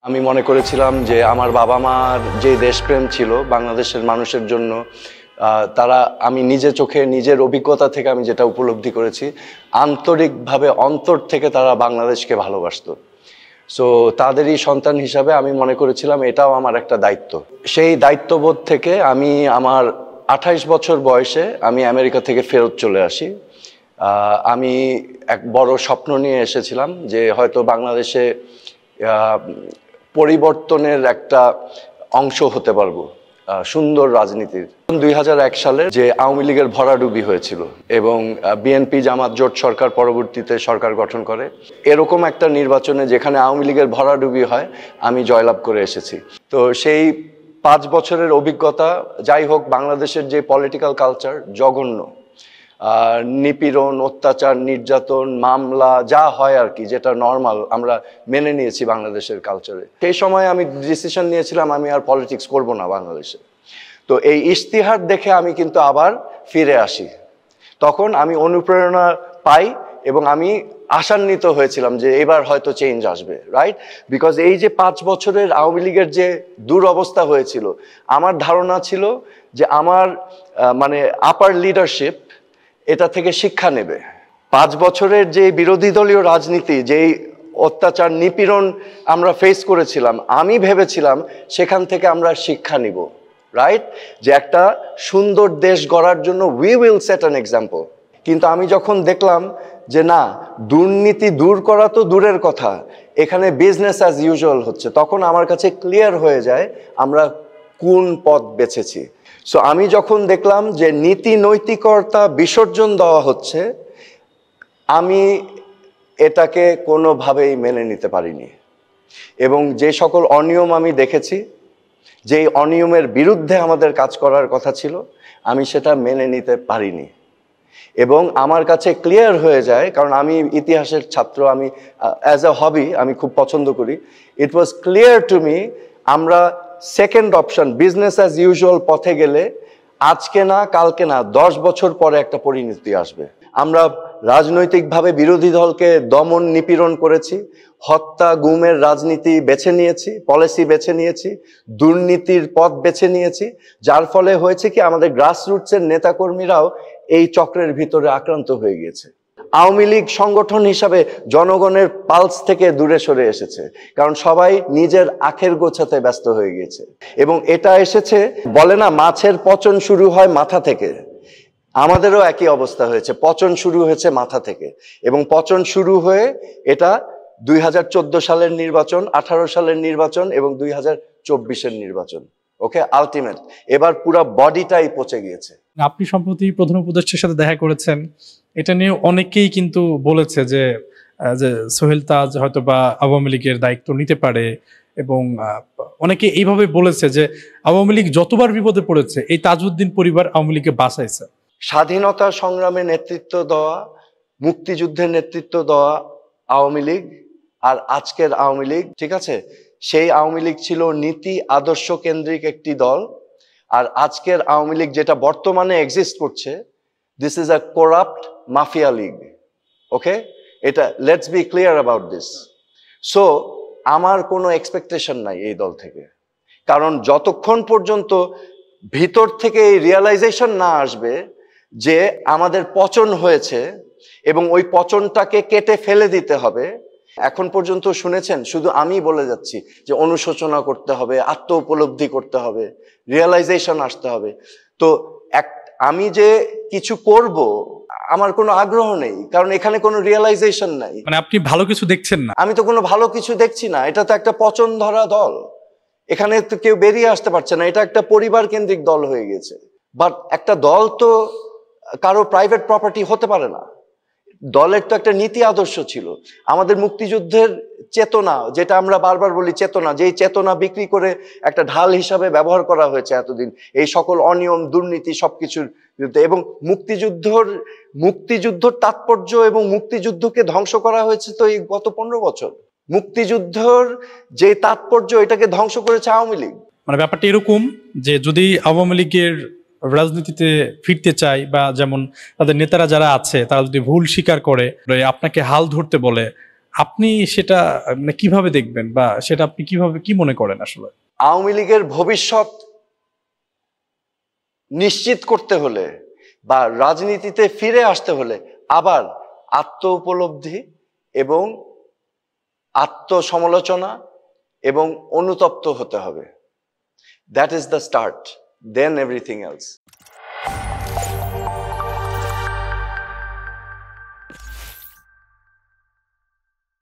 আমি মনে করেছিলাম যে আমার বাবা মার যে দেশপ্রেম ছিল বাংলাদেশের মানুষের জন্য, তারা আমি নিজে চোখে নিজের অভিজ্ঞতা থেকে আমি যেটা উপলব্ধি করেছি, আন্তরিকভাবে অন্তর থেকে তারা বাংলাদেশকে ভালোবাসতো। সো তাদেরই সন্তান হিসাবে আমি মনে করেছিলাম এটাও আমার একটা দায়িত্ব। সেই দায়িত্ববোধ থেকে আমি আমার 28 বছর বয়সে আমি আমেরিকা থেকে ফেরত চলে আসি। আমি এক বড় স্বপ্ন নিয়ে এসেছিলাম যে হয়তো বাংলাদেশে পরিবর্তনের একটা অংশ হতে পারবো, সুন্দর রাজনীতির। 2001 সালে যে আওয়ামী লীগের ভরাডুবি হয়েছিল এবং বিএনপি জামাত জোট সরকার পরবর্তীতে সরকার গঠন করে, এরকম একটা নির্বাচনে যেখানে আওয়ামী লীগের ভরাডুবি হয় আমি জয়লাভ করে এসেছি। তো সেই 5 বছরের অভিজ্ঞতা, যাই হোক, বাংলাদেশের যে পলিটিক্যাল কালচার জঘন্য, নিপীড়ন, অত্যাচার, নির্যাতন, মামলা যা হয় আর কি, যেটা নর্মাল আমরা মেনে নিয়েছি বাংলাদেশের কালচারে। সেই সময় আমি ডিসিশন নিয়েছিলাম আমি আর পলিটিক্স করব না বাংলাদেশে। তো এই ইশতিহার দেখে আমি কিন্তু আবার ফিরে আসি। তখন আমি অনুপ্রেরণা পাই এবং আমি আশান্বিত হয়েছিলাম যে এবার হয়তো চেঞ্জ আসবে, রাইট? বিকজ এই যে 5 বছরের আওয়ামী লীগের যে দুরবস্থা হয়েছিল, আমার ধারণা ছিল যে আমার মানে আপার লিডারশিপ এটা থেকে শিক্ষা নেবে। 5 বছরের যে বিরোধী দলীয় রাজনীতি, যেই অত্যাচার নিপীড়ন আমরা ফেস করেছিলাম, আমি ভেবেছিলাম সেখান থেকে আমরা শিক্ষা নিব, রাইট? যে একটা সুন্দর দেশ গড়ার জন্য we will set an example. কিন্তু আমি যখন দেখলাম যে না, দুর্নীতি দূর করা তো দূরের কথা, এখানে বিজনেস অ্যাজ ইউজুয়াল হচ্ছে, তখন আমার কাছে ক্লিয়ার হয়ে যায় আমরা কোন পথ বেছেছি। সো আমি যখন দেখলাম যে নীতি নৈতিকতা বিসর্জন দেওয়া হচ্ছে, আমি এটাকে কোনোভাবেই মেনে নিতে পারিনি। এবং যে সকল অনিয়ম আমি দেখেছি, যেই অনিয়মের বিরুদ্ধে আমাদের কাজ করার কথা ছিল, আমি সেটা মেনে নিতে পারিনি। এবং আমার কাছে ক্লিয়ার হয়ে যায়, কারণ আমি ইতিহাসের ছাত্র, আমি অ্যাজ এ হবি আমি খুব পছন্দ করি। ইট ওয়াজ ক্লিয়ার টু মি আমরা second option business as usual পথে গেলে আজকে না কালকে না 10 বছর পরে একটা পরিণতি আসবে। আমরা রাজনৈতিকভাবে বিরোধী দলকে দমন নিপীড়ন করেছি, হত্যা গুমের রাজনীতি বেছে নিয়েছি, পলিসি বেছে নিয়েছি, দুর্নীতির পথ বেছে নিয়েছি, যার ফলে হয়েছে কি আমাদের গ্রাসরুটসের নেতাকর্মীরাও এই চক্রের ভিতরে আক্রান্ত হয়ে গিয়েছে। আওয়ামী লীগ সংগঠন হিসাবে জনগণের পালস থেকে দূরে সরে এসেছে, কারণ সবাই নিজের আখের গোছাতে ব্যস্ত হয়ে গিয়েছে। এবং এটা এসেছে, বলে না মাছের পচন শুরু হয় মাথা থেকে, আমাদেরও একই অবস্থা হয়েছে, পচন শুরু হয়েছে মাথা থেকে। এবং পচন শুরু হয়ে এটা 2014 সালের নির্বাচন, 18 সালের নির্বাচন এবং 2024-এর নির্বাচন, ওকে, আলটিমেট এবার পুরো বডিটাই পচে গিয়েছে। আপনি সম্প্রতি প্রধান উপদেষ্টার সাথে দেখা করেছেন, এটা নিয়ে অনেকেই কিন্তু বলেছে যে সোহেল তাজ হয়তো বা আওয়ামী লীগের দায়িত্ব নিতে পারে, এবং অনেকে এইভাবে বলেছে যে আওয়ামী লীগ যতবার বিপদে পড়েছে এই তাজউদ্দিন পরিবার আওয়ামী লীগকে বাঁচাইছে। স্বাধীনতা সংগ্রামে নেতৃত্ব দেওয়া, মুক্তিযুদ্ধের নেতৃত্ব দেওয়া আওয়ামী লীগ আর আজকের আওয়ামী লীগ, ঠিক আছে, সেই আওয়ামী লীগ ছিল নীতি আদর্শ কেন্দ্রিক একটি দল। আর আজকের আওয়ামী লীগ যেটা বর্তমানে এক্সিস্ট করছে, this is a corrupt mafia league, okay? এটা let's be clear about this. So আমার কোনো এক্সপেকটেশন নাই এই দল থেকে, কারণ যতক্ষণ পর্যন্ত ভিতর থেকে এই রিয়েলাইজেশন না আসবে যে আমাদের পচন হয়েছে এবং ওই পচনটাকে কেটে ফেলে দিতে হবে। এখন পর্যন্ত শুনেছেন শুধু আমি বলে যাচ্ছি যে অনুশোচনা করতে হবে, আত্ম উপলব্ধি করতে হবে, রিয়েলাইজেশন আসতে হবে। তো আমি যে কিছু করব আমার কোনো আগ্রহ নেই, কারণ এখানে কোনো রিয়েলাইজেশন নাই। মানে আপনি ভালো কিছু দেখছেন না? আমি তো কোনো ভালো কিছু দেখছি না। এটা তো একটা পচন ধরা দল, এখানে তো কেউ বেরিয়ে আসতে পারছে না। এটা একটা পরিবার কেন্দ্রিক দল হয়ে গেছে। বাট একটা দল তো কারো প্রাইভেট প্রপার্টি হতে পারে না। দলের তো একটা নীতি আদর্শ ছিল, আমাদের মুক্তিযুদ্ধের চেতনা, যেটা আমরা বারবার বলি চেতনা, যেই চেতনা বিক্রি করে একটা ঢাল হিসাবে ব্যবহার করা হয়েছে এতদিন এই সকল অনিয়ম দুর্নীতি সবকিছুর বিরুদ্ধে। এবং মুক্তিযুদ্ধর তাৎপর্য এবং মুক্তিযুদ্ধকে ধ্বংস করা হয়েছে তো এই গত 15 বছর। মুক্তিযুদ্ধর যে তাৎপর্য, এটাকে ধ্বংস করেছে আওয়ামী লীগ। মানে ব্যাপারটা এরকম যে যদি আওয়ামী লীগের রাজনীতিতে ফিরতে চায়, বা যেমন তাদের নেতারা যারা আছে তারা যদি ভুল স্বীকার করে আপনাকে হাল ধরতে বলে, আপনি সেটা মানে কিভাবে দেখবেন, বা সেটা আপনি কিভাবে কি মনে করেন আসলে? আওয়ামী লীগের ভবিষ্যৎ নিশ্চিত করতে হলে বা রাজনীতিতে ফিরে আসতে হলে আবার আত্ম উপলব্ধি এবং আত্মসমালোচনা এবং অনুতপ্ত হতে হবে। That is the start, then everything else.